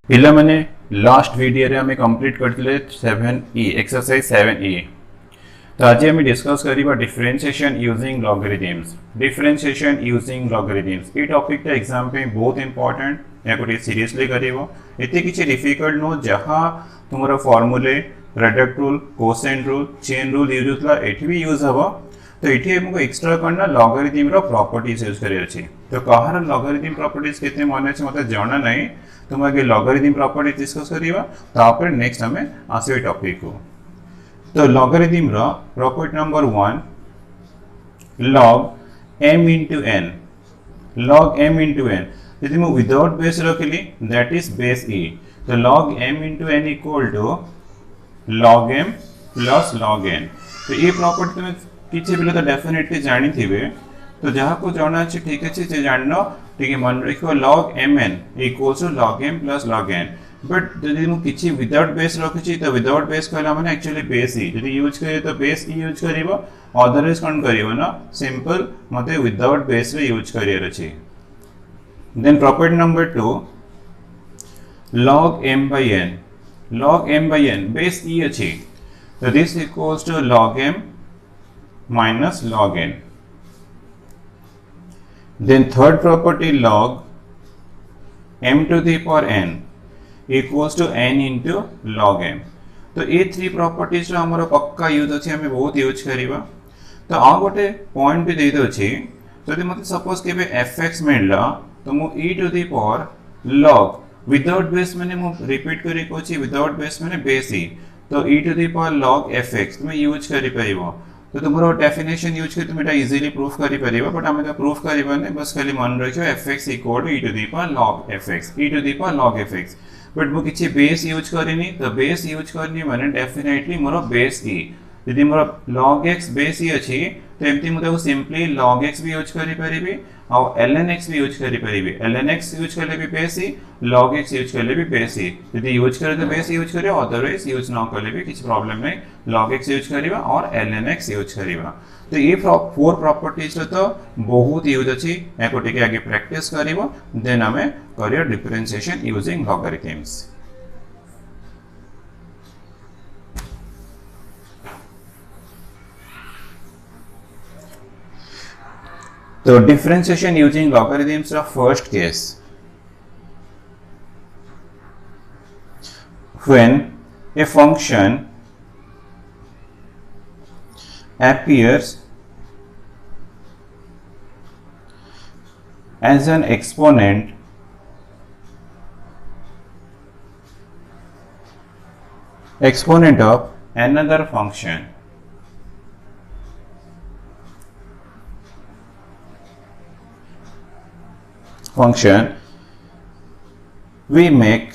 पिला माने last video रे हमें कंप्लीट करथिले 7E एक्सरसाइज 7E। तो आज हम डिस्कस करिबा differentiation using logarithms. Differentiation using logarithms ये टॉपिक ता एग्जाम पे बहुत इंपोर्टेंट या कोटी सीरियसली करिवो। एते किछि डिफिकल्ट नो जहां तुमरा फार्मूले product rule quotient rule chain rule use होतला एठी भी यूज हबो। तो एठी हमको एक्स्ट्रा करना लॉगरिथम रो प्रॉपर्टीज यूज करियो अछि। तो कहार लॉगरिथम प्रॉपर्टीज केते माने छै मते जाना नहीं। तुम आगे लॉगरिथम प्रॉपर्टी डिस्कस करिवा तापर नेक्स्ट हमें आसे टॉपिक को। तो लॉगरिथम रो property number 1 log m into n। log m into n यदि मैं विदाउट बेस रखली दैट इज बेस e। तो log m into n equal to log m plus log n। तो ये प्रॉपर्टी तुम किछि बिले तो डेफिनेटली जानि थिबे। तो जहाँ को जाना अच्छे ठीक है से जानना ठीक है मन रखो log mn equals to log m plus log n। But यदि मु किछि विदाउट बेस रखछि तो विदाउट बेस कहला माने एक्चुअली बेस ही यदि यूज करे तो बेस ही यूज करिवो अदरवाइज कोन करिवो ना सिंपल मते विदाउट बेस रे यूज करियर अछि। Then property number 2 log m by n। log m by n base e अछि तो this equals to log m minus log n। Then third property log m to the power n equals to n into log m। तो ये three properties हमर पक्का use अछि हमें बहुत use करिवा। तो आ गोटे पॉइंट भी दे दो छी जदि मते सपोज केबे fx मिलला तो मु e to the power log without base माने मु रिपीट करी कोछि विदाउट बेस माने बेस e। तो e to the power log fx तुम यूज करि परिबो। तो तुम्हारा डेफिनेशन यूज कर तुम एटा इजीली प्रूफ करि परिबो। बट हमें तो प्रूफ करिबा ने बस खाली मन रखियो fx equal to e to the power log fx e to the power log fx। But मु किछि बेस यूज करिनी तो बेस यूज करनी माने डेफिनेटली मोर बेस e। यदि मोर log x बेस e अछि तो एम्ति मु सिंपली log x भी यूज करि परिबी और ln x भी यूज करि परिबी। ln x यूज करले भी base e log x use करले भी बेस e। यदि यूज करे तो बेस यूज करियो अदरवाइज यूज न करले भी किछ प्रॉब्लम नहीं log x यूज करिवा और ln x यूज करिवा। तो ये फोर प्रॉपर्टीज तो बहुत यूज अछि एको टिके आगे प्रैक्टिस करिवो देन हमें करियो डिफरेंशिएशन यूजिंग लॉगरिथम्स। तो differentiation using logarithms of first case when a function appears as an exponent of another function। we make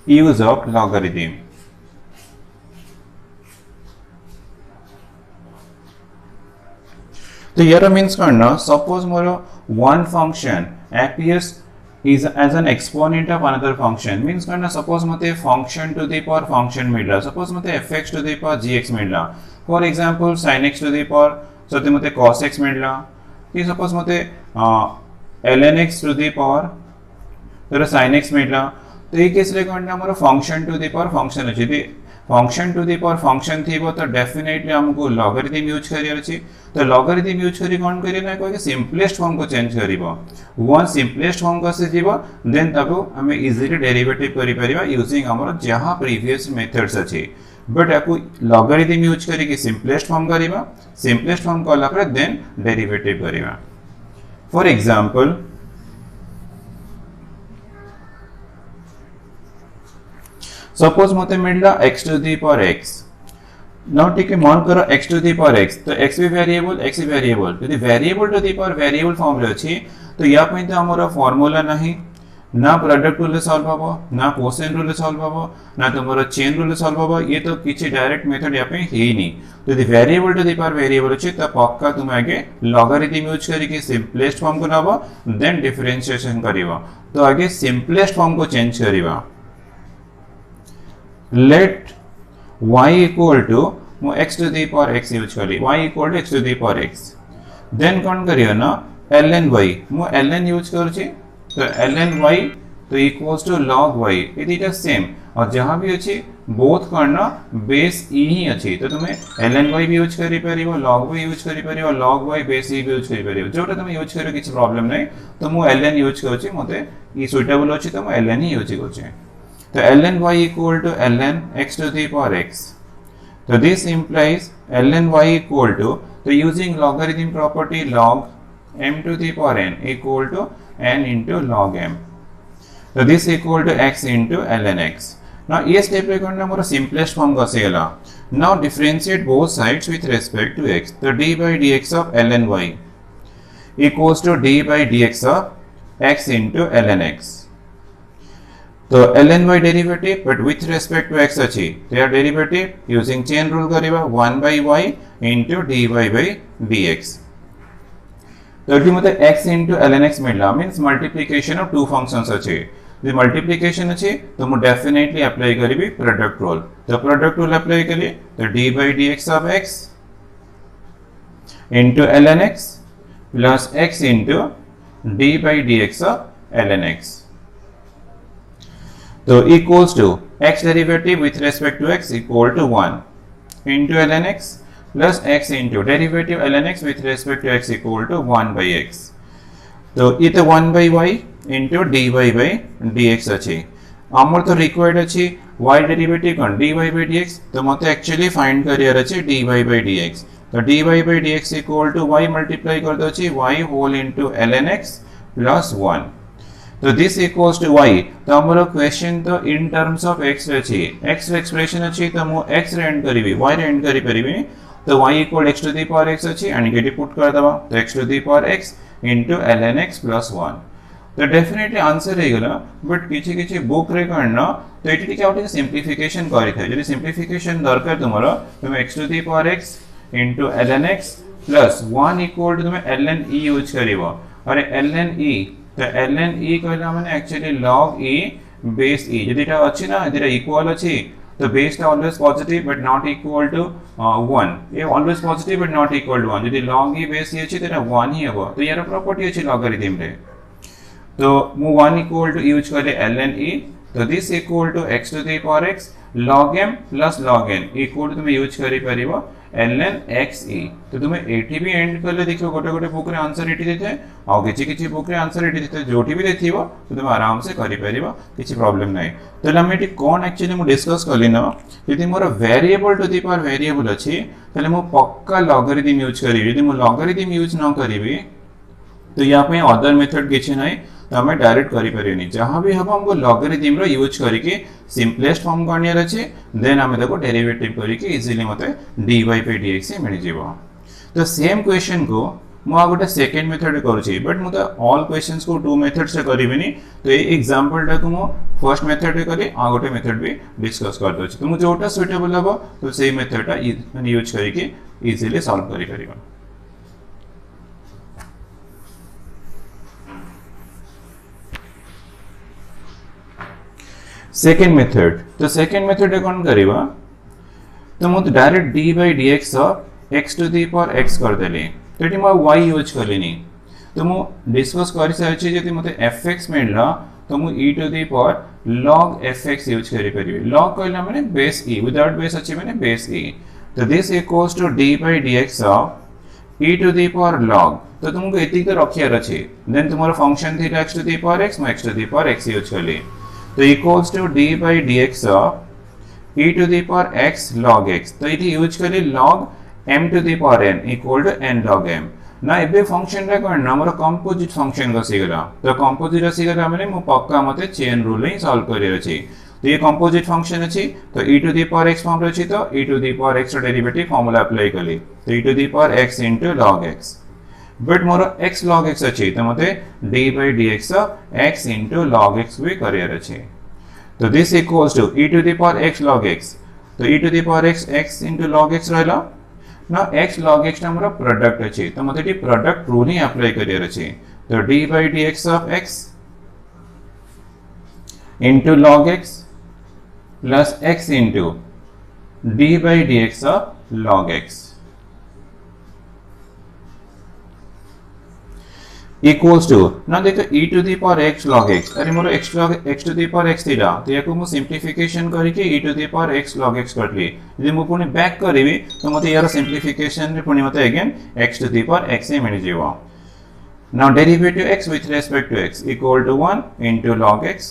use of logarithm। तो यार मीन्स करना suppose more one function appears is as an exponent of another function means करना suppose मते function to the power function मिलला suppose मते fx to the power gx मिलला for example sin x to the power सते मते cos x मिलला कि suppose मते ln x to the power तर sin x मिलला। तो ये केस रे कोन हमर function to the power function अछि the function to the power function थिबो तो डेफिनेटली हमको लॉगरिथम यूज करियर अछि। तो लॉगरिथम यूज करी कोन करिय ना कोइ सिंपलेस्ट फॉर्म को चेंज करिवो वन सिंपलेस्ट फॉर्म को से जीवो देन तबो हमें इजीली डेरिवेटिव करि परिबा यूजिंग हमर जहां प्रीवियस मेथड्स अछि। बट आपको लॉगरिथम यूज करी कि सिंपलेस्ट फॉर्म करिबा सिंपलेस्ट फॉर्म कला पर देन डेरिवेटिव करिबा। फॉर एग्जांपल सपोज मते मिलला x to the power x। Now ठीक है मान करो x to the power x तो x भी वेरिएबल x भी वेरिएबल यदि variable to the power variable form रे अछि तो या पय तो हमर फार्मूला नहीं ना प्रोडक्ट रूल सॉल्व हबो ना कोसेंट रूल सॉल्व हबो ना तुमरो चेन रूल सॉल्व हबो ये तो किछि डायरेक्ट मेथड या पे ही नहीं। तो यदि variable to the power variable अछि तो पक्का तुम आगे लॉगरिथम यूज करी कि सिंपलेस्ट फॉर्म को नबो देन डिफरेंशिएशन करिवो। तो आगे सिंपलेस्ट फॉर्म को change करिवो let y equal to मु x to the power x use करी y equal to x to the power x then कौन करियो ना ln y मु ln यूज करछि तो ln y तो इक्वल्स टू log y ये दीटा सेम और जहां भी अछि बोथ करना बेस e ही अछि तो तुमे ln y भी यूज करि परिबो log y यूज करि परिबो log y बेस e भी यूज करि परिबो जोटा तुमे यूज करियो किछ प्रॉब्लम नै तो मु ln यूज करूची मते ई सुटेबल अछि तो मु ln ही यूज करूची तो ln y equal to ln x to the power x so this implies ln y equal to so using logarithm property log m to the power n equal to n into log m so this equal to x into ln x now ये step रे करना मोर simplest form कसे गला now differentiate both sides with respect to x so d by dx of ln y equals to d by dx of x into ln x तो ln y derivative but with respect to x अछि there derivative using chain rule करिबा 1 by y into dy by dx तो एटी मते x into ln x मिलला means multiplication of two functions अछि the multiplication अछि तो मु डेफिनेटली अप्लाई करिबी प्रोडक्ट रूल तो प्रोडक्ट रूल अप्लाई करिए तो d by dx of x into ln x plus x into d by dx of ln x तो equals to x derivative with respect to x equal to 1 into ln x plus x into derivative ln x with respect to x equal to 1 by x तो ये तो 1 by y into dy by dx अछि हमर तो required अछि y derivative cone dy by dx तो मते actually find career अछि dy by dx तो dy by dx equal to y multiply कर दो अछि y whole into ln x plus 1 तो दिस इक्वल्स टू y तो हमरो क्वेश्चन तो इन टर्म्स ऑफ x अछि x एक्सप्रेशन अछि तो मु x रे एंड करिवि y रे एंड करि परिबि तो y equal x to the power x अछि एंड गेट पुट कर दबा तो x to the power x into ln x plus 1 तो डेफिनेटली आंसर रे गेला बट किछि किछि बुक रे करना तो एटी टिके आउट सिंपलीफिकेशन करि थाय जदि सिंपलीफिकेशन दरकार तुमरो तुम x to the power x into ln x plus 1 equal to तुम ln e यूज करिवो अरे ln e तो ln e कहला माने actually log e base e यदि एटा अछि ना एटा इक्वल अछि तो बेस टा always positive but not equal to 1 ये always positive but not equal to 1 यदि log e base e अछि तो एटा 1 ही हबो तो यार प्रॉपर्टी अछि लॉगरिथम रे तो मु 1 इक्वल टू यूज करे ln e तो this equal to x to the power x log m plus log n equal to तुम यूज करि परिबो ln x e तो तुम एठी भी एंड करले देखियो गोटे गोटे बुक रे आंसर एठी देते आ किछि किछि बुक रे आंसर एठी देते जोठी भी देथिबो तो तुम आराम से करि परिबो किछि प्रॉब्लम नै तो हम एठी कोन एक्चुअली मु डिस्कस करली न यदि मोर variable to the power variable अछि तले मु पक्का लॉगरिथम यूज करिवि यदि मु लॉगरिथम यूज न करिवि तो या पे अदर मेथड किछि नै तो हमें डायरेक्ट करि परिनी जहां भी हम हमको लॉगरिथम रो यूज करके सिंपलेस्ट फॉर्म करनियर अछि देन हमें देखो डेरिवेटिव करके इजीली मते dy by dx मिल जेबो तो सेम क्वेश्चन को मु आ गोटे सेकंड मेथड करूची बट मु तो ऑल क्वेश्चंस को टू मेथड से करिबिनी तो ए एग्जांपल टा को मु फर्स्ट मेथड रे करी आ गोटे मेथड भी डिस्कस कर दोची तो मु जोटा सुटेबल हबो तो सेम मेथड टा यूज करके इजीली सॉल्व करि परिबो सेकंड मेथड तो सेकंड मेथड कोन करिवा तो मु direct d by dx of x to the power x कर देली तो एटी म y यूज करलिनी तो मु डिस्कस करि सारि छी जति मते fx मिलला तो मु e to the power log fx use करि परिबे log कहला माने बेस e विदाउट बेस अछि माने बेस e तो this equals to d by dx of e to the power log तो तुमको एति तो रखियार अछि देन तुम्हारा फंक्शन थी x to the power x म x to the power x use करली तो equals to d by dx of e to the power x log x तो इति यूज करी log m to the power n equal to n log m ना एबे function रे कोन हमर कंपोजिट फंक्शन को सिगला तो कंपोजिट सिगला माने मु पक्का मते चेन रूल ही सॉल्व करियर अछि तो ये कंपोजिट फंक्शन अछि तो e to the power x form रे अछि तो e to the power x derivative formula apply कली तो e to the power x into log x but more x log x अछि त मते d by dx x into log x भी करियर अछि तो this equals to e to the power x log x तो e to the power x into log x रहला ना x log x हमर प्रोडक्ट अछि त मते टी प्रोडक्ट रूल ही अप्लाई करियर अछि तो d by dx of x into log x plus x into d by dx of log x equals to ना देखो e to the power x log x अरे मोर x to the power x थिला तो याको मु सिंप्लिफिकेशन करके e to the power x log x करली यदि मु पुनी बैक करबी तो मते यार सिंप्लिफिकेशन रे पुनी मते again x to the power x मिल जेवा now derivative x with respect to x equal to 1 into log x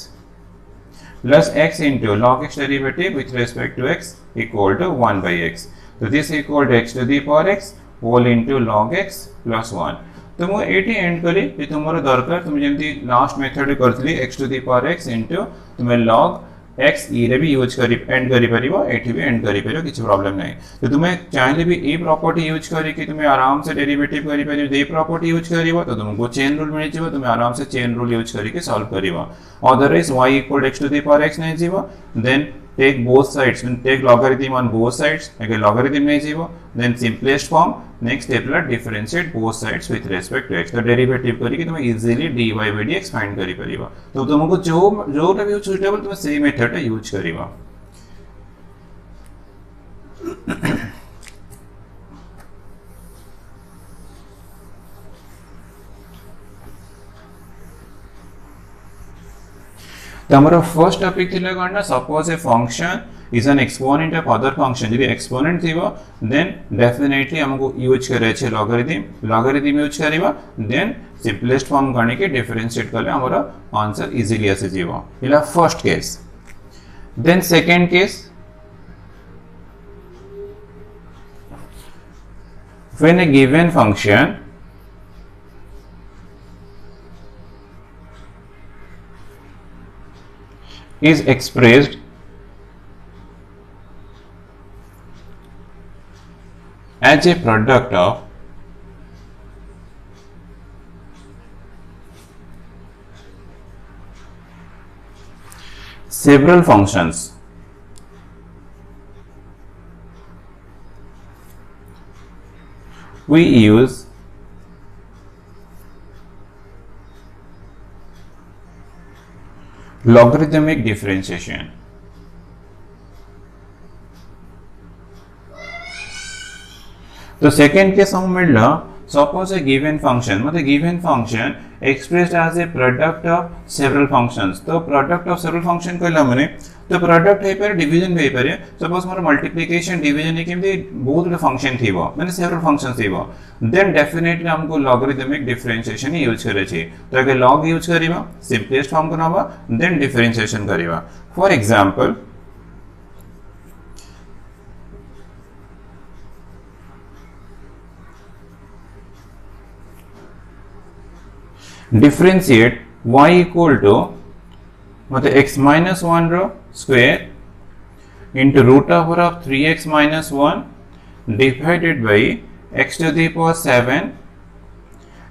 plus x into log x derivative with respect to x equal to 1 by x so this equal to x to the power x whole into log x plus 1 तो मु eighty and करी कि तुमरो दरकार तुम जेमती last method करथली x to the power x into तुमे log x e रे भी यूज करी एंड करी परिबो एठी भी एंड करी परिबो किछ प्रॉब्लम नै तो तुमे चाहिले भी ए प्रॉपर्टी यूज करी कि तुमे आराम से डेरिवेटिव करी परिबो ए प्रॉपर्टी यूज करिवो तो तुमको चेन रूल मिल जेबो तुमे आराम से चेन रूल यूज करी के सॉल्व करिवो otherwise y equal x to the power x नै जेबो then take both sides mean take logarithm on both sides again logarithm नहीं जीवो then simplest form next step La differentiate both sides with respect to x तो derivative करी कि तुम्हें easily dy by dx find करी परिबा तो तुमको जो टा भी suitable तुम्हें same method टा यूज करिबा तो हमारा फर्स्ट टॉपिक थिला करना suppose a function is an exponent of other function यदि एक्सपोनेंट थिबो देन डेफिनेटली हमको यूज करे छे लॉगरिथम यूज करिबा देन सिंपलेस्ट फॉर्म करने के डिफरेंशिएट करले हमारा आंसर इजीली आसे जीवो इला first case then second case when a given function is expressed as a product of several functions we use logarithmic differentiation तो सेकेंड केस हम मिलला सपोज ए गिवन फंक्शन मतलब given function expressed as a product of several functions तो product of several function कहला माने तो product हे पर डिवीजन हे पर सपोज मोर मल्टीप्लिकेशन डिवीजन हे केमती बहुत गुड फंक्शन थीबो माने सेवरल फंक्शंस थीबो देन डेफिनेटली हमको लॉगरिथमिक डिफरेंशिएशन यूज करे छै तो अगर लॉग यूज करिबा सिंपलेस्ट फॉर्म बनाबा देन डिफरेंशिएशन करिबा for example differentiate y equal to मतलब x minus 1 row square into root over of 3x minus 1 divided by x to the power 7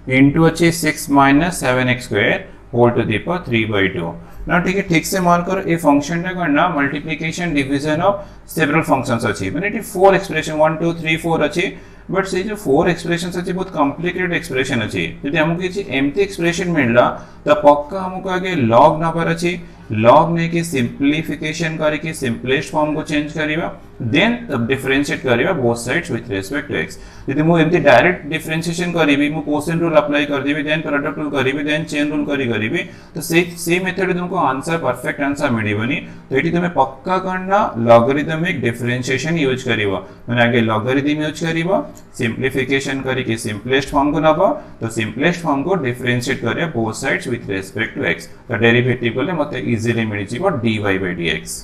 into अच्छे 6 minus 7x square whole to the power 3 by 2 ना ठीक से मान करो ये function टा करना multiplication division of several functions अछि माने इट 4 एक्सप्रेशन 1 2 3 4 अछि बट से जो 4 एक्सप्रेशंस अछि बहुत कॉम्प्लिकेटेड एक्सप्रेशन अछि यदि हमको किछि एम्प्टी एक्सप्रेशन मिलला त पक्का हमको आगे लॉग नंबर अछि लॉग ने के सिंपलीफिकेशन करके सिंपलेस्ट फॉर्म को चेंज करिबा देन तब डिफरेंशिएट करिबा both sides with respect to x यदि मु एम्प्टी डायरेक्ट डिफरेंशिएशन करिबी मु कोसेंट रूल अप्लाई कर देबी देन प्रोडक्ट रूल करिबी देन चेन रूल करिबी तो से मेथड तुमको आंसर परफेक्ट आंसर मिलिबनी तो एटी तुमे पक्का करना लॉगरिथमिक डिफरेंशिएशन यूज करिबा माने आगे लॉगरिथम यूज करिबा सिंपलीफिकेशन करके सिंपलेस्ट फॉर्म को नबा तो सिंपलेस्ट फॉर्म को डिफरेंशिएट करिया both sides with respect to x तो डेरिवेटिव कोले मते इजीली मिल जिवो dy by dx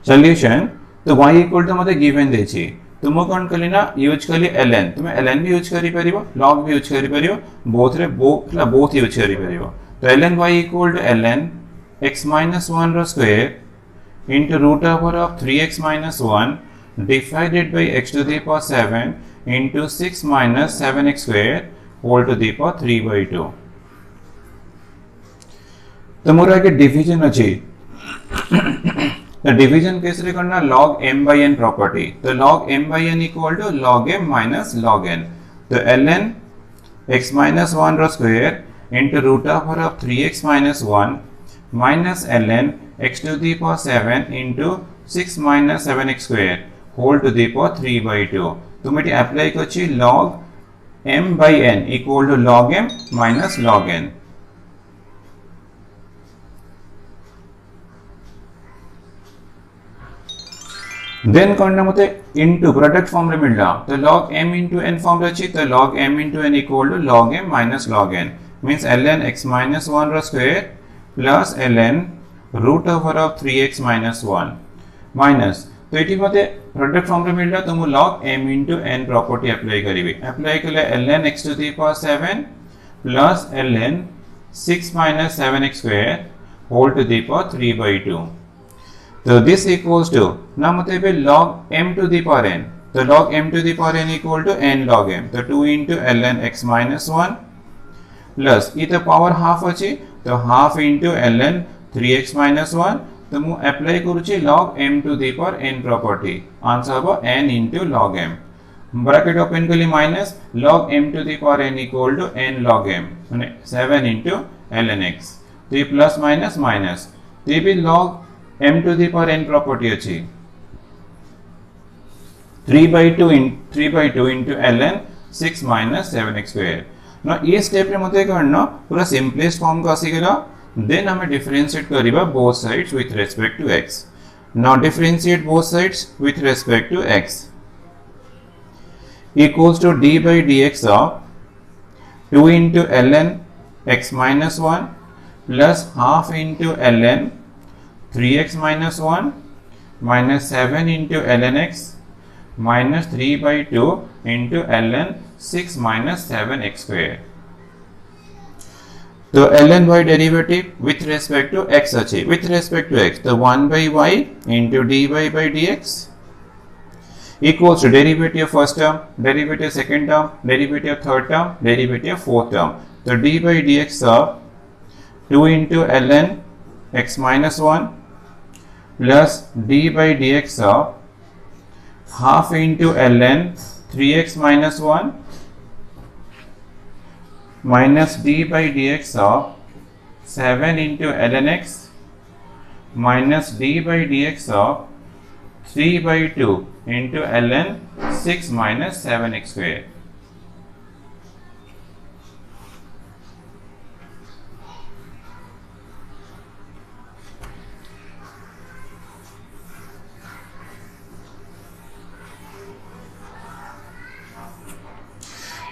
सॉल्यूशन तो y इक्वल टू मते गिवन देछि तुम कोन कली ना यूज कली ln तुम ln भी यूज करि परिबो log भी यूज करि परिबो बोथ यूज करि परिबो तो ln y equal to ln x minus 1 रो square into root over of 3x minus 1 divided by x to the power 7 into 6 minus 7x square whole to the power 3 by 2 तो मोर आगे division अछि तो division कैसे करना log m by n property तो log m by n equal to log m minus log n तो ln x minus 1 रो square into root over of 3x minus 1 minus ln x to the power 7 into 6 minus 7x square whole to the power 3 by 2 तो मेटी apply करछि log m by n equal to log m minus log n. Then करना मते into product form रे मिलला तो log m into n form रे तो log m into n equal to log m minus log n means ln x minus 1 रा square plus ln root over of 3x minus 1 minus तो ये मते product form रे मिलला तो मु log m into n property apply करिवे apply कले ln x to the power 7 plus ln 6 minus 7x square whole to the power 3 by 2. So this equals to now मतलब log m to the power n. So log m to the power n equal to n log m. So 2 into ln x minus 1 plus ये तो power half अच्छी तो half into ln 3x minus 1 तो मु apply करूँची log m to the power n property. Answer हो n into log m. Bracket open के लिए minus log m to the power n equal to n log m. 7 into ln x. तो ये plus minus minus. तो ये भी log m to the power n property अच्छी 3 by 2 into ln 6 minus 7x square. Now ये step रे मते करना पूरा simplest form का आसी गला then हमें differentiate करिबा both sides with respect to x. Now differentiate both sides with respect to x equals to d by dx of 2 into ln x minus 1 plus half into ln 3x minus 1 minus 7 into ln x minus 3 by 2 into ln 6 minus 7x square. तो ln y derivative with respect to x अच्छी with respect to x तो 1 by y into dy by dx equals to derivative first term, derivative second term, derivative third term, derivative fourth term. तो d by dx of 2 into ln x minus 1 plus d by dx of half into ln 3x minus 1 minus d by dx of 7 into ln x minus d by dx of 3 by 2 into ln 6 minus 7x square.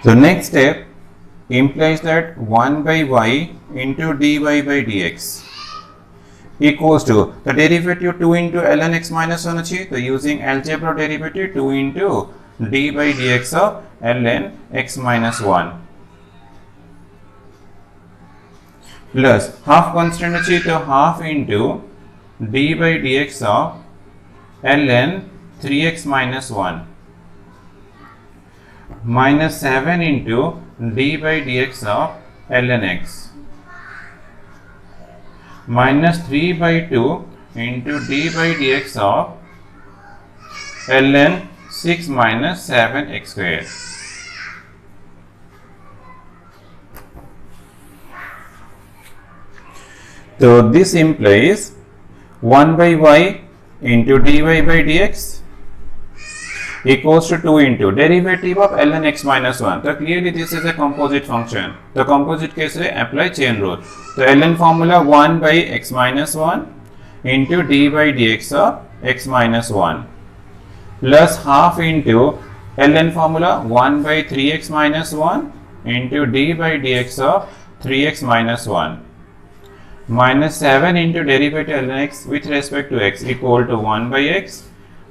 So next step implies that 1 by y into dy by dx equals to the derivative 2 into ln x minus 1 अच्छी तो using algebra derivative 2 into d by dx of ln x minus 1 plus half constant अच्छी तो half into d by dx of ln 3x minus 1 minus 7 into d by dx of ln x minus 3 by 2 into d by dx of ln 6 minus 7x square. So this implies 1 by y into dy by dx equals to 2 into derivative of ln x minus 1. So clearly this is a composite function. The composite case रे apply chain rule. So ln formula 1 by x minus 1 into d by dx of x minus 1 plus half into ln formula 1 by 3x minus 1 into d by dx of 3x minus 1 minus 7 into derivative ln x with respect to x equal to 1 by x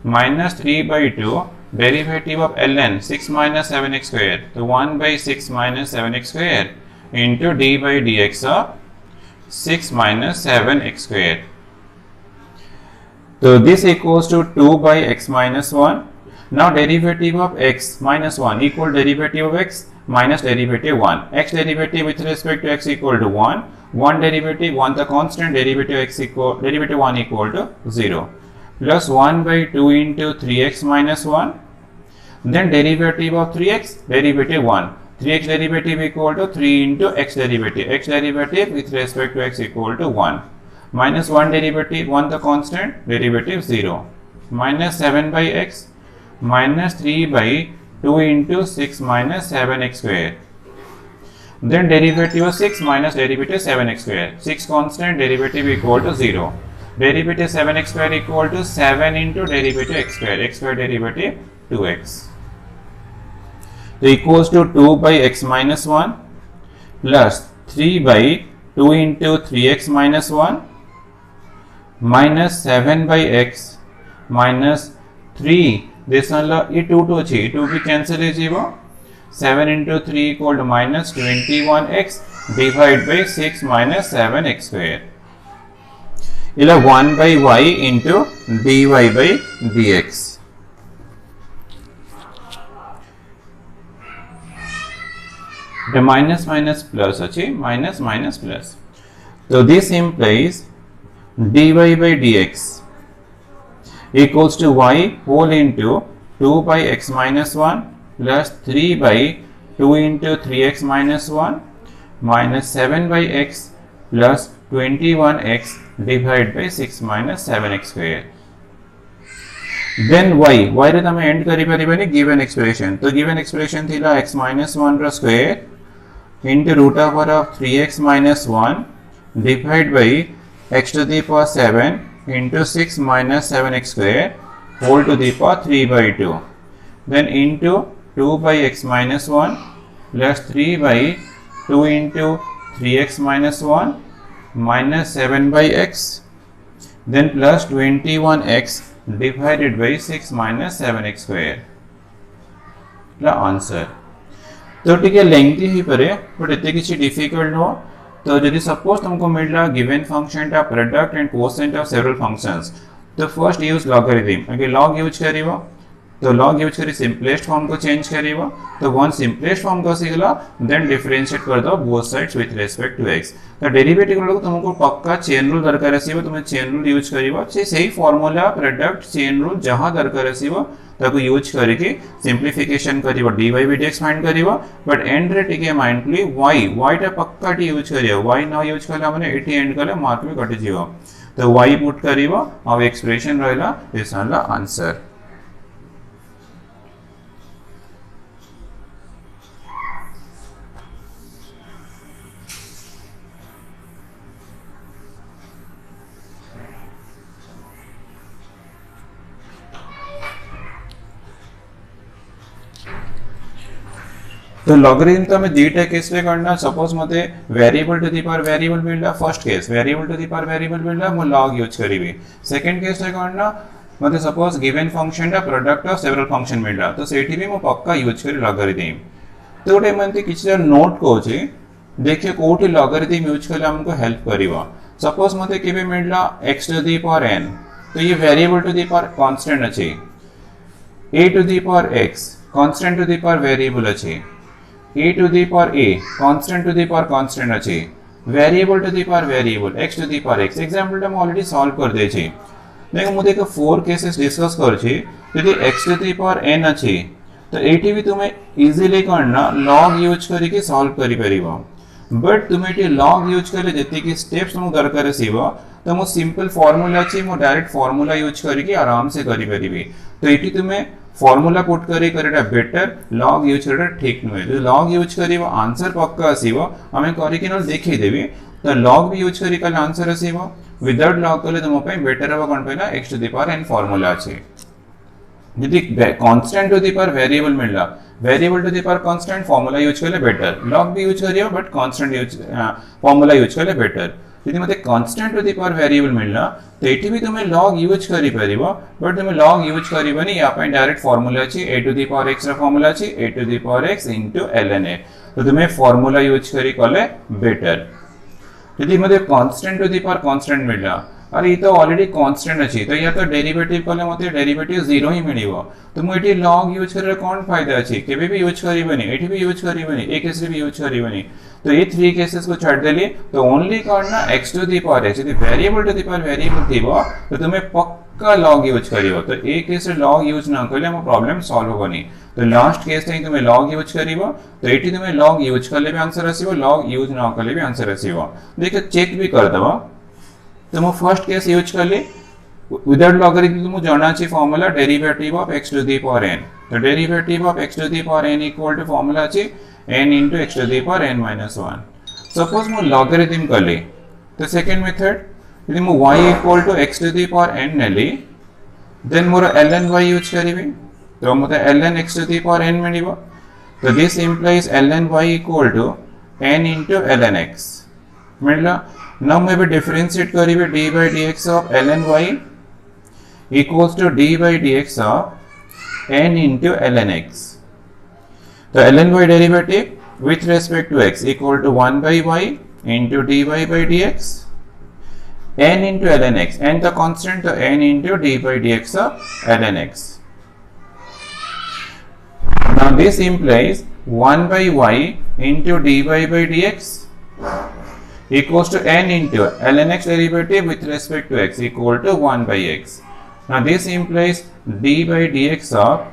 minus 3 by 2 derivative of ln 6 minus 7x square तो 1 by 6 minus 7x square into d by dx of 6 minus 7x square. So this equals to 2 by x minus 1. Now derivative of x minus 1 equal derivative of x minus derivative 1. X derivative with respect to x equal to 1. 1 derivative 1 the constant derivative x equal derivative 1 equal to 0. Plus 1 by 2 into 3x minus 1 then derivative of 3x derivative 1 3x derivative equal to 3 into x derivative with respect to x equal to 1 minus 1 derivative 1 the constant derivative 0 minus 7 by x minus 3 by 2 into 6 minus 7x square. Then derivative of 6 minus derivative 7x square. 6 constant, derivative equal to 0. Derivative 7x square equal to 7 into derivative x square derivative 2x. So equals to 2 by x minus 1 plus 3 by 2 into 3x minus 1 minus 7 by x minus 3. This one ये 2 to अच्छी 2 भी cancel है जीवो. 7 into 3 equal to minus 21x divided by 6 minus 7x square. इला 1 by y into dy by dx. The minus minus plus अच्छी minus minus plus. So this implies dy by dx equals to y whole into 2 by x minus 1 plus 3 by 2 into 3x minus 1 minus 7 by x plus 21x divided by 6 minus 7x square. Then y रे तमे and करी परिबनी given expression. तो given expression थीला x minus 1 रा square into root over of 3x minus 1 divided by x to the power 7 into 6 minus 7x square whole to the power 3 by 2. Then into 2 by x minus 1 plus 3 by 2 into 3x minus 1 minus 7 by x, then plus 21x divided by 6 minus 7x square. The answer. तो ठीक है lengthy ही परे but इतने किसी difficult हो तो यदि suppose तुमको मिला गिवन फंक्शन का product and quotient of several functions तो फर्स्ट यूज लॉगरिथम अगर लॉग यूज करिवो तो लॉग यूज करी सिंपलेस्ट फॉर्म को चेंज करिवो तो वन सिंपलेस्ट फॉर्म को सिगला देन डिफरेंशिएट कर दो both sides with respect to x तो डेरिवेटिव को तुमको पक्का चेन रूल दरकार आसीबो तुम चेन रूल यूज करिवो से सही फार्मूला प्रोडक्ट चेन रूल जहां दरकार आसीबो ताको यूज करके सिंप्लिफिकेशन करिवो dy by dx फाइंड करिवो बट एंड रे टिके माइंडली y टा पक्का टी यूज करियो y ना यूज करला माने एटी एंड करले मार्क में कटि जीवो तो y पुट करिवो अब एक्सप्रेशन रहला दिस वन ला आंसर. तो लॉगरिथम तो हमें दीटा केस रे करना सपोज मते variable to the power variable मिलला first case variable to the power variable मिलला मो लॉग यूज करिवि सेकंड केस रे करना मते suppose given function the product of several function मिलला तो सेठी भी मो पक्का यूज करी लॉगरिथम तो गोटे मनते किछि नोट कोछि देखिए कोठी लॉगरिथम यूज करले हमको हेल्प करिवो सपोज मते केबे मिलला x to the power n तो ये variable to the power constant अछि a to the power x constant to the power variable अछि a to the power a constant to the power constant अछि variable to the power variable x to the power x example हम already solve कर दे छी देखो मु देखो 4 cases discuss कर छी यदि x to the power n अछि तो एटी भी तुम्हें इजीली करना log यूज करके सॉल्व करि परिबो बट तुम्हें एटी log यूज करले जति की स्टेप्स हम दरकार आसीबो तो मो सिंपल फार्मूला अछि मो डायरेक्ट फार्मूला यूज करके आराम से करि परिबी तो एटी तुम्हें फार्मूला पुट करी करटा बेटर लॉग यूज करटा ठीक नुहे जो लॉग यूज करिवो आंसर पक्का आसीबो हमें करी कि न देखि देबी तो लॉग भी यूज करी कल आंसर आसीबो विदाउट लॉग कले तुम पे बेटर हबो कोन पहिला x to the power n formula अछि यदि constant to the power variable मिलला variable to the power constant formula use करले बेटर लॉग भी यूज करियो but constant use formula use करले बेटर यदि मते constant to the power variable मिलला तो एटी भी तुम्हें लॉग यूज करि परिबो बट तुम्हें लॉग यूज करिबनी या पे डायरेक्ट फार्मूला अछि a to the power x रा फार्मूला अछि a to the power x ln a तो तुम्हें फार्मूला यूज करि कले बेटर यदि मते constant to the power constant मिलला अरे ये तो ऑलरेडी कांस्टेंट अछि तो या तो डेरिवेटिव कले मते डेरिवेटिव 0 ही मिलिबो तो मु एटी लॉग यूज करे कोन फायदा अछि केबे भी यूज करिबनी एटी भी यूज करिबनी एक केस भी यूज करिबनी तो ये 3 केसेस को छाड़ देली तो ओनली करना x to the power x यदि variable to the power variable थिबो तो तुम्हें पक्का लॉग यूज करियो तो एक केस लॉग यूज ना करले मो प्रॉब्लम सॉल्व होबनी तो लास्ट केस में तुम्हें लॉग यूज करिवो तो एटी तुम्हें लॉग यूज करले भी आंसर आसीबो लॉग यूज ना करले भी आंसर आसीबो देखो चेक भी कर दबो तो मो फर्स्ट केस यूज करली विदाउट लॉगरिथम तुम जाना छी formula derivative of x to the power n तो derivative of x to the power n equal to formula अछि n into x to the power n minus 1. Suppose मु logarithm कली तो second method यदि मु y equal to x to the power n नेली then मोर ln y use करिवि तो मते ln x to the power n मिलिबो तो this implies ln y equal to n into ln x मिलला नाउ मैं भी डिफरेंशिएट करिवि d by dx of ln y equals to d by dx of n into ln x. तो ln y derivative with respect to x equal to 1 by y into dy by dx n into ln x, n the constant तो n into d by dx of ln x. Now this implies 1 by y into dy by dx equals to n into ln x derivative with respect to x equal to 1 by x. Now this implies d by dx of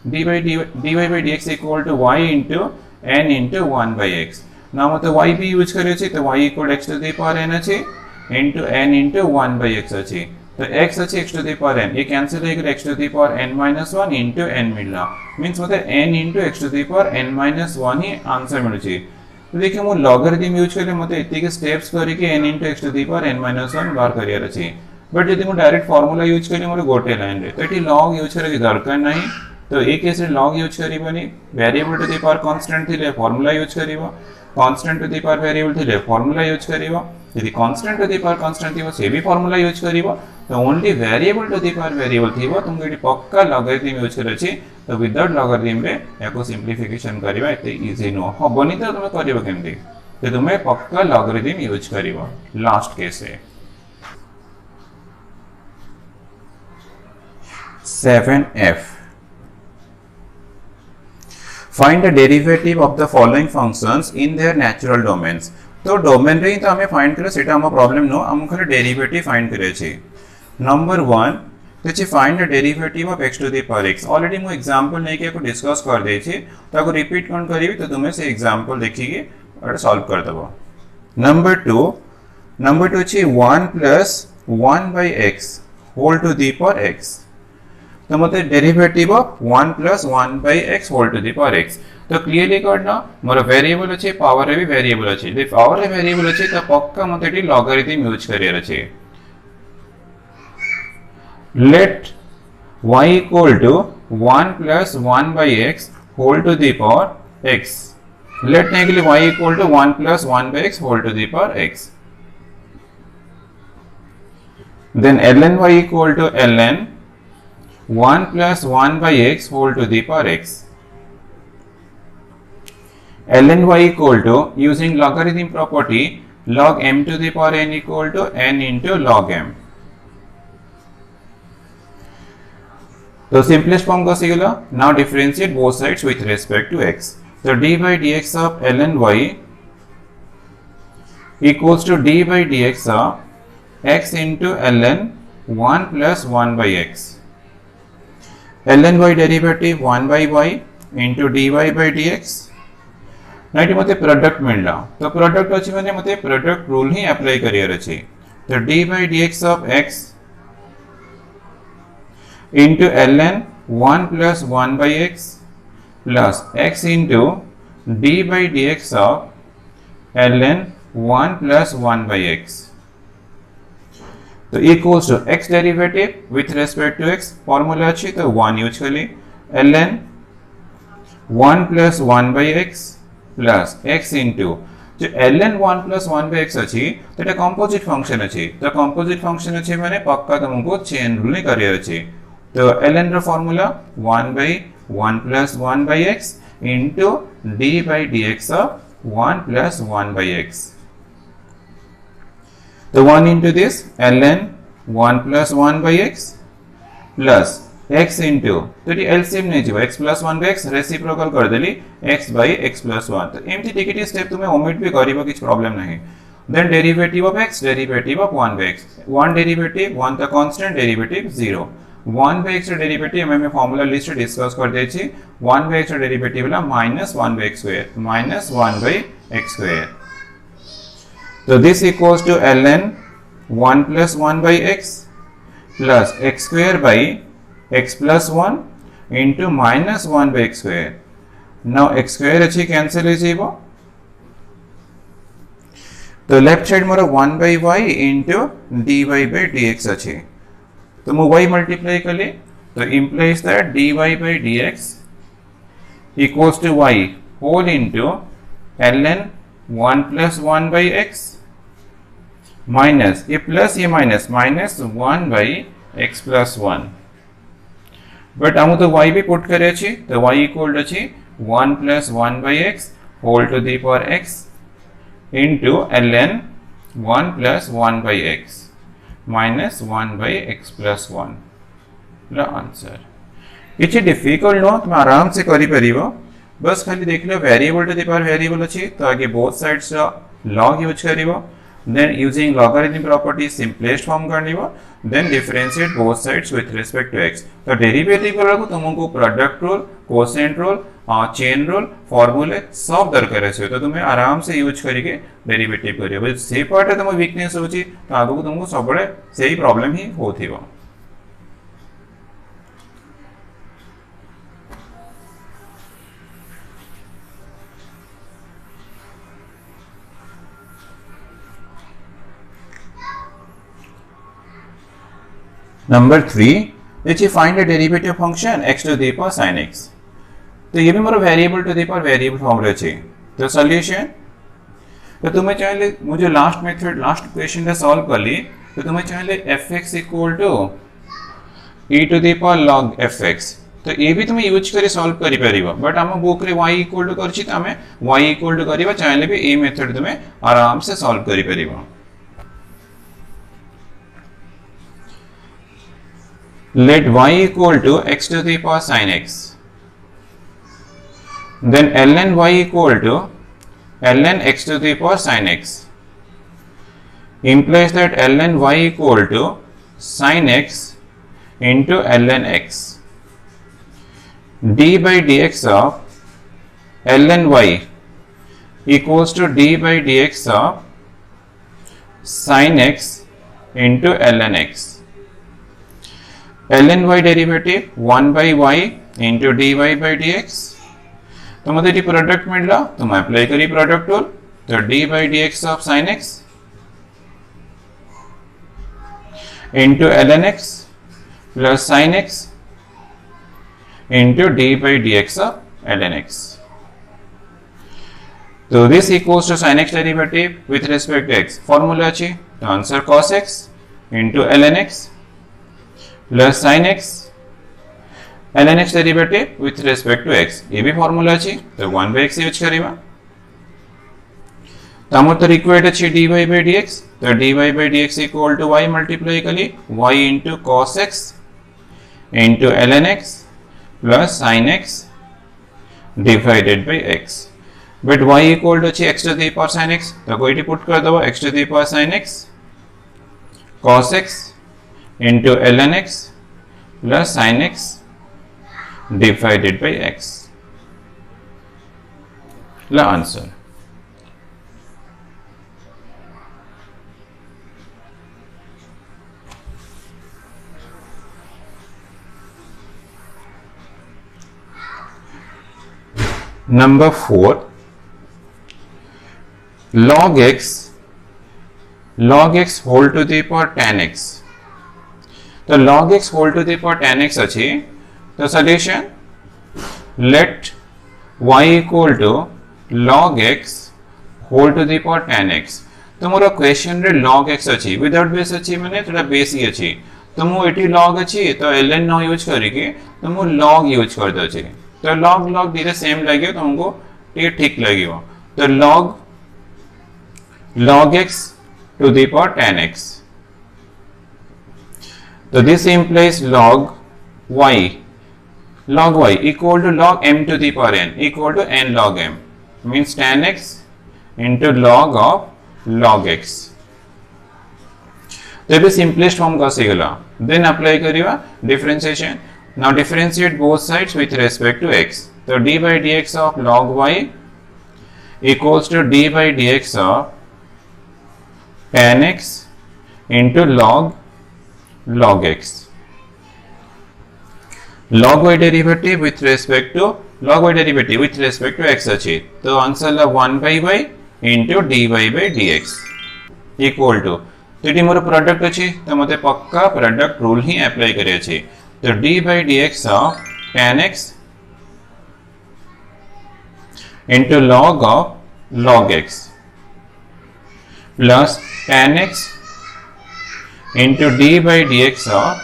dy by dx equal to y into n into 1 by x. Now मते y भी use करे छी तो y equal x to the power n अछि into n into 1 by x अछि तो x अछि x to the power n ये कैंसिल हो गया x to the power n minus 1 into n मिलला मींस मते n into x to the power n minus 1 he answer मिलु छी तो देखिए मु लॉगरिथम यूज करले मते एति के स्टेप्स करी के n into x to the power n minus 1 bar career अछि बट यदि मु डायरेक्ट फार्मूला यूज करी मोर गोटे लाइन रे तो एटी लॉग यूज करे दरकार नाही तो ए केस रे लॉग यूज करिवनी variable to the power constant थिले फार्मूला यूज करिवो constant to the power variable थिले फार्मूला यूज करिवो यदि constant to the power constant थिवो से भी फार्मूला यूज करिवो तो only variable to the power variable थिवो तुमको एटी पक्का लॉगरिथम यूज करे छी तो विदाउट लॉगरिथम रे याको सिंपलीफिकेशन करबा एते इजी नो हबनी तो तुम करिवो केमती तो तुमे पक्का लॉगरिथम यूज करिवो लास्ट केस रे 7f Find the derivative of the following functions in their natural domains. तो डोमेन रे तो हमें फाइंड करे सेटा हम प्रॉब्लम नो हम खाली डेरिवेटिव फाइंड करे छी नंबर 1 तो छि find the derivative of x to the power x already मु एग्जांपल नै के को डिस्कस कर दे छी ताको रिपीट कोन करबी तो तुमे से एग्जांपल देखि के और सॉल्व कर देबो नंबर 2 छि 1 plus 1 by x whole to the power x तो मतलब derivative of 1 plus 1 by x whole to the power x तो क्लियरली करना मोर वेरिएबल अछि पावर रे भी वेरिएबल अछि जे पावर रे वेरिएबल अछि तो पक्का मते टी लॉगरिथम यूज करियर अछि let y equal to 1 plus 1 by x whole to the power x लेट ने के लिए y equal to 1 plus 1 by x whole to the power x then ln y equal to ln 1 plus 1 by x whole to the power x. ln y equal to using logarithm property log m to the power n equal to n into log m. तो simplest form को सीखला now differentiate both sides with respect to x. So d by dx of ln y equals to d by dx of x into ln 1 plus 1 by x. ln y derivative 1 by y into dy by dx night मते product मिलला तो product अछि माने मते product rule ही apply career अछि तो d by dx of x into ln 1 plus 1 by x plus x into d by dx of ln 1 plus 1 by x तो equals to x derivative with respect to x formula अछि तो 1 use करली ln 1 plus 1 by x plus x into जो ln 1 plus 1 by x अछि तो एटा composite function अछि तो composite function अछि माने पक्का तुमको चेन रूल नहीं करियर अछि तो ln row formula 1 by 1 plus 1 by x into d by dx of 1 plus 1 by x तो 1 into this ln 1 plus 1 by x plus x into तो ये एलसीएम नहीं जीवा x plus 1 by x reciprocal कर देली x by x plus 1 तो एमती ticket step तुम्हें omit भी करिबो किछ प्रॉब्लम नहीं then derivative of x derivative of 1 by x 1 derivative 1 the constant derivative 0 1 by x derivative हमें फार्मूला लिस्ट डिस्कस कर दे छी 1 by x डेरिवेटिव ला -1 by x square -1 by x square so this equals to ln 1 plus 1 by x plus x square by x plus 1 into minus 1 by x square. Now x square अच्छी cancel हो जाएगा, तो left side more 1 by y into dy by dx अच्छी, तो मु y multiply कर ले, तो implies that dy by dx equals to y whole into ln 1 plus 1 by x minus ये प्लस ये minus minus 1 by x plus 1, but आमु तो y भी पुट करे छी, तो y इक्वल अछि 1 plus 1 by x whole to the power x into ln 1 plus 1 by x minus 1 by x plus 1 ला आंसर। किछि डिफिकल्ट नो, तुम आराम से करि परिबो, बस खाली देख लो variable to the power variable अछि, तो आगे बोथ साइड्स log यूज करिवो, then using logarithm property simplest form करनिवो, then differentiate both sides with respect to x। तो डेरिवेटिव करा को तुमको product rule, quotient rule, chain rule, फॉर्मूले सब दरकार है, तो तुम्हें आराम से यूज करके डेरिवेटिव करियो। बस से पार्ट है तुम वीकनेस होची, तो आगो तुमको सबले सेही प्रॉब्लम ही होथिबो। नंबर 3, देखिए find the derivative function x to the power sin x। तो ये भी मोर variable to the power variable form रे छै, तो सॉल्यूशन, तो तुम्हें चाहे मुझे लास्ट मेथड लास्ट क्वेश्चन रे सॉल्व कर ली, तो तुम्हें चाहे fx equal to e to the power log fx, तो ये भी तुम्हें यूज करे सॉल्व करि परिबो, बट हम बुक रे y इक्वल टू करछि, त हमें y इक्वल टू करिबा, चाहे भी ए मेथड तुम्हें आराम से सॉल्व करि परिबो। Let y equal to x to the power sin x, then ln y equal to ln x to the power sin x, implies that ln y equal to sin x into ln x, d by dx of ln y equals to d by dx of sin x into ln x, ln y derivative 1 by y into dy by dx, तो मतलब ये product मिलला, तो मैं apply करी product rule, तो d by dx of sin x into ln x plus sin x into d by dx of ln x, तो this equals to sin x derivative with respect to x, formula अछि, तो answer cos x into ln x plus sin x ln x derivative with respect to x, ये भी formula अछि, तो 1 by x use करिबा, तो हमर तो रिक्वायर्ड अछि dy by dx, तो dy by dx equal to y multiply कली y into cos x into ln x plus sin x divided by x, but y equal to अछि x to the power sin x, तो कोई put कर दबो x to the power sin x cos x into ln x plus sin x divided by x, ला answer. Number 4, log x whole to the power tan x, तो log x whole to the power tan x अच्छी, तो solution let y equal to log x whole to the power tan x, तो मोर question रे log x अच्छी without base अच्छी माने थोड़ा बेस ही अच्छी, तो मु एटी log अच्छी, तो ln न यूज करिके तो मु log यूज कर दो छी, तो log धीरे सेम लगे, तो हमको ये ठीक लगेगा, तो log x to the power tan x, तो this implies log y equal to log m to the power n equal to n log m, means tan x into log of log x, तो ये simplest form का सिगला, then apply करिवा differentiation, now differentiate both sides with respect to x, तो d by dx of log y equals to d by dx of tan x into log x, log y derivative with respect to x अच्छी तो answer ला 1 by y into dy by dx equal to तो ये more product अच्छी तो मते पक्का product rule ही apply करे अच्छी तो d by dx of tan x into log of log x plus tan x into d by dx of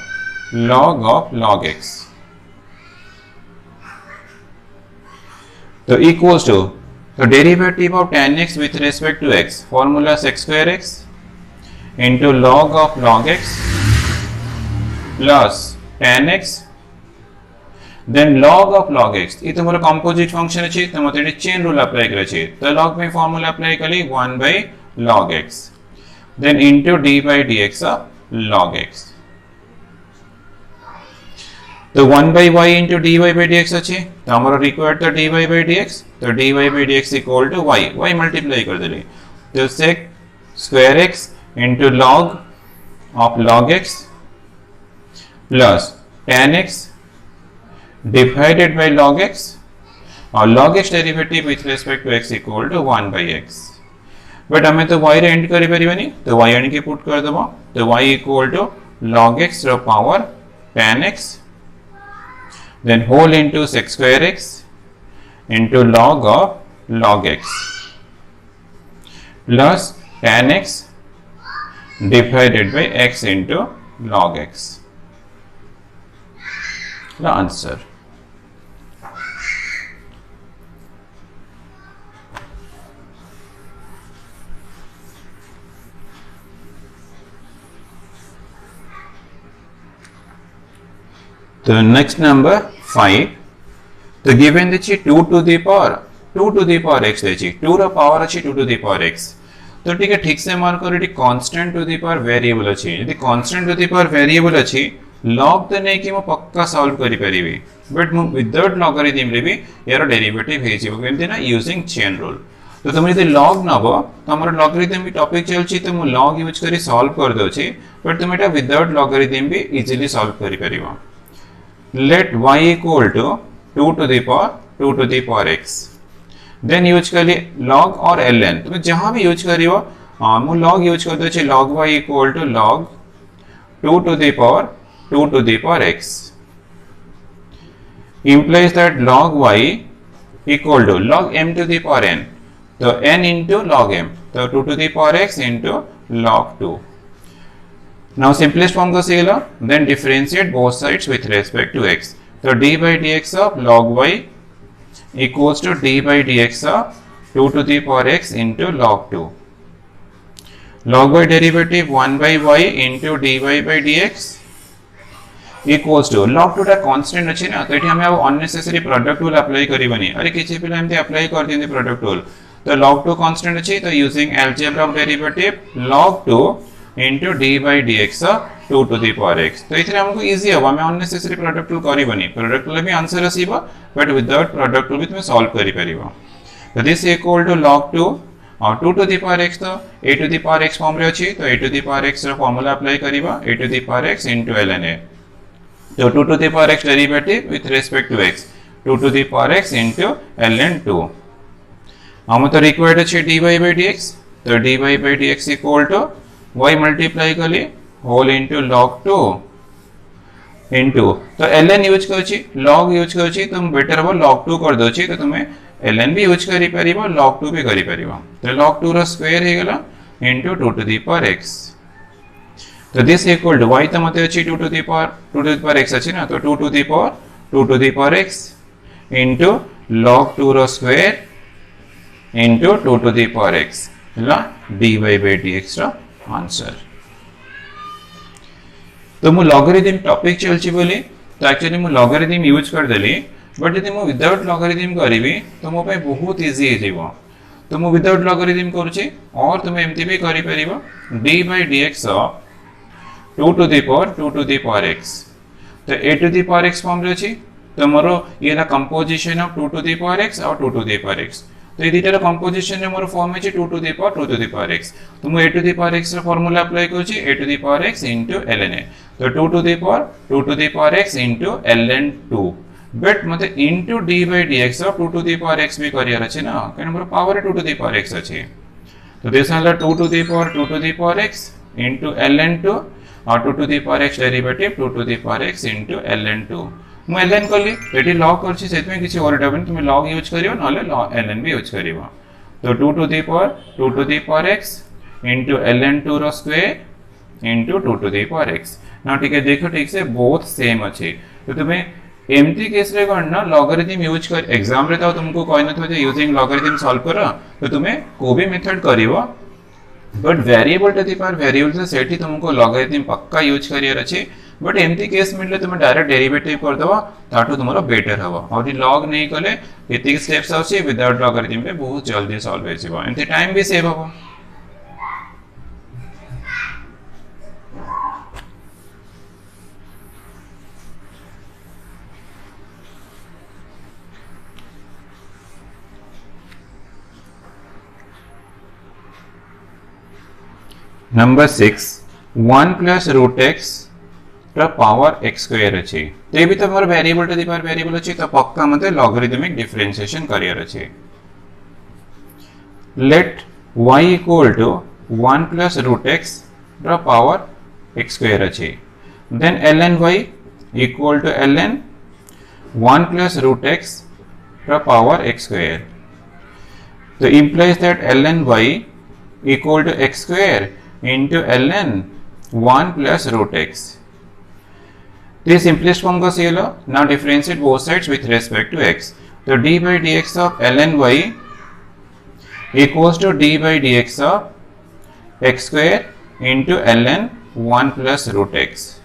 log x तो equals to तो derivative of tan x with respect to x formula sec square x into log of log x plus tan x then log of log x ये तो मोर composite function अछि तो मते eighty chain rule apply करे छी तो log में formula apply कली 1 by log x then into d by dx of log x तो 1 by y into dy by dx अच्छी तो हमारा रिक्वायर्ड तो dy by dx तो dy by dx equal to y multiply कर देली तो sec square x into log of log x plus tan x divided by log x और log x derivative with respect to x equal to 1 by x but हमें तो y रे end करि परिबनी तो y आनि के पुट कर देबो तो y equal to log x रो power tan x then whole into sec square x into log of log x plus tan x divided by x into log x. The answer. The next number 5. तो given देछि 2 to the power x देछि 2 रो power अछि 2 to the power x तो ठीक है ठीक से mark करो ये constant to the power variable अछि यदि constant to the power variable अछि लॉग तो नै कि म पक्का सॉल्व करि परिबी बट म विदाउट लॉगरिथम रे भी यार डेरिवेटिव हे जिवो केमति ना यूजिंग चेन रूल तो तुम यदि लॉग नबो तो हमर लॉगरिथम भी टॉपिक चलछि तो म लॉग यूज करी सॉल्व कर दोछि बट तुम एटा विदाउट लॉगरिथम भी इजीली सॉल्व करि परिबो let y equal to 2 to the power x then use करी log और ln तुम जहां भी यूज करियो मु log यूज कर दे छै log y equal to log 2 to the power x implies that log y equal to log m to the power n तो n into log m तो 2 to the power x into log 2 now simplest form को सीखला then differentiate both sides with respect to x तो d by dx of log y equals to d by dx of 2 to the power x into log 2 log y derivative 1 by y into dy by dx equals to log 2 टा constant अछि ना तो एठी हमें अब unnecessary product rule apply करिवनी अरे किछि पिला एमते अप्लाई कर दियनि प्रोडक्ट रूल तो log 2 कांस्टेंट अछि तो using algebra of derivative log 2 into d by dx of 2 to the power x तो इथरे हमको इजी हो हमें अननेसेसरी प्रोडक्ट रूल करिवनी प्रोडक्ट रूल भी आंसर आसीबो बट विदाउट प्रोडक्ट रूल भी तुम सॉल्व करि परिबो तो दिस इक्वल टू log 2 और 2 to the power x तो a to the power x form रे अछि तो a to the power x रो फार्मूला अप्लाई करिबा a to the power x into ln a तो 2 to the power x derivative with respect to x 2 to the power x into ln 2 हम तो required अछि dy by dx तो dy by dx equal to y multiply कली whole into log 2 into तो ln use करछि log use करछि तुम better हो log 2 कर दोछि तो तुम्हें ln भी यूज करि परिबो log 2 भी करि परिबो तो log 2 रो स्क्वायर हे गेला into 2 to the power x तो दिस इक्वल टू y तो मते अछि 2 to the power x अछि ना तो 2 to the power x into log 2 रो square into 2 to the power x ला dy by dx रो आंसर तो मु लॉगरिथम टॉपिक चलछि बोली तो एक्चुअली मु लॉगरिथम यूज कर देली बट यदि मु विदाउट लॉगरिथम करबी तो मो पे बहुत इजी हे जेबो तो मु विदाउट लॉगरिथम करछि और तुम एमती भी करि परिबो d by dx of 2 to the power x तो a to the power x form रे अछि तो मोरो ये ना composition of 2 to the power x और 2 to the power x तो ये दुटार कंपोजिशन रे मोर फॉर्म है 2 टू द पावर x तो मु a to the power x रो फार्मूला अप्लाई करूची a to the power x ln a तो 2 to the power x ln 2 but मते into d by dx of 2 to the power x भी करियर अछि ना कारण मोर power 2 to the power x अछि तो दिस हला 2 to the power x ln 2 और 2 to the power x derivative 2 to the power x ln 2 मु ln कली एटी log करछि सेतमे किछि ओवर डबल तुम log यूज करियो नले ln भी यूज करियो तो 2 to the power x ln 2 रो square 2 to the power x ना ठीक है देखो ठीक से बोथ सेम अछि तो तुम्हें एमती केस रे कोन ना लॉगरिथम यूज कर एग्जाम रे तो तुमको कोइ न तो यूजिंग लॉगरिथम सॉल्व करो तो तुम्हें को भी मेथड करिवो but variable to the power variable से सेठी तुमको लॉगरिथम पक्का यूज करियर अछि बट एमती केस मिलले तुम डायरेक्ट डेरिवेटिव कर दबो ताटो तुम्हारा बेटर हबो और ये लॉग नहीं कले केतिक स्टेप्स आछे विदाउट लॉगरिथम पे बहुत जल्दी सॉल्व हो जेबो एमती टाइम भी सेव हबो number 6 1 plus root x to power x square अछि ते भी तमर variable to the power variable अछि तो पक्का मते लॉगरिथमिक डिफरेंशिएशन करियर अछि let y equal to 1 plus root x to power x square अछि then ln y equal to ln 1 plus root x to power x square so implies that ln y equal to x square into ln 1 plus root x. The simplest form goes here. Now differentiate both sides with respect to x. So d by dx of ln y equals to d by dx of x square into ln 1 plus root x.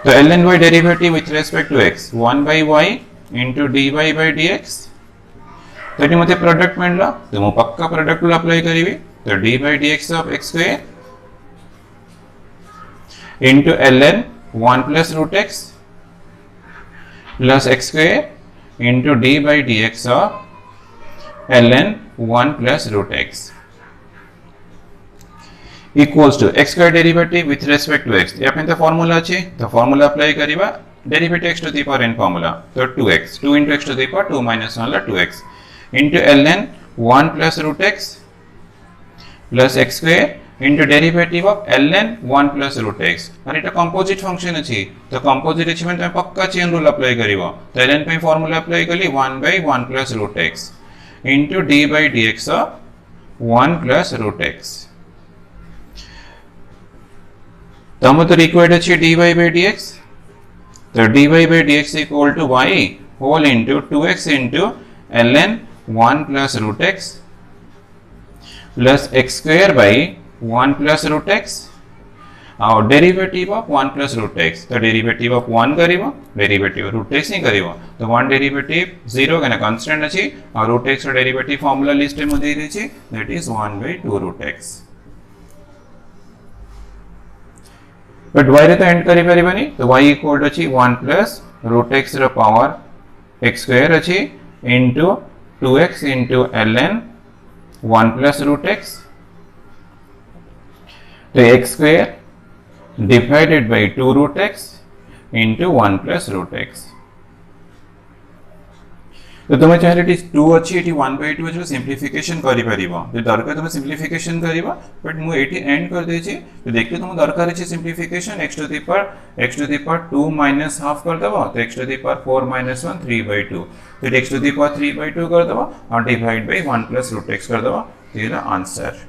So ln y derivative with respect to x 1 by y into dy by dx. तो ये मते product मिलला तो मु पक्का product लो apply करिवे तो d by dx of x square into ln 1 plus root x plus x square into d by dx of ln 1 plus root x equals to x square derivative with respect to x या पे तो formula अछि तो formula apply करिवा derivative x to the power n formula तो 2x 2 into x to the power 2 minus 1 2x into ln 1 plus root x plus x square into derivative of ln 1 plus root x और এটা composite function अछि तो composite अछि में तुम पक्का chain rule apply करिवो तो ln पे फार्मूला अप्लाई कली 1 by 1 plus root x into d by dx of 1 plus root x तम तो रिक्वायर्ड अछि dy by dx तो dy by dx equal to y whole into 2x into ln 1 plus root x plus x square by 1 plus root x और derivative of 1 plus root x तो derivative of 1 करिवो derivative root x ही करिवो तो 1 derivative 0 कने constant अछि और root x रो डेरिवेटिव फार्मूला लिस्ट में दे दैछि that is 1 by 2 root x but y रे तो एंड करि परिबनी तो y इक्वल टू अछि 1 plus root x रो पावर x square अछि into 2x into ln 1 plus root x तो x square divided by 2 root x into 1 plus root x तो तुम्हें चाहे 2 अच्छी एटी 1 by 2 जो सिंप्लिफिकेशन करि परिबो जे दरकार तुम सिंप्लिफिकेशन करिबो बट मु एटी एंड कर दे छी तो देखिए तुम दरकार अछि सिंप्लिफिकेशन x to the power 2 minus half कर दबो तो x to the power 4 minus 1 3 by 2 तो x to the power 3 by 2 कर दबो और divide by 1 plus root x कर दबो तो ये आंसर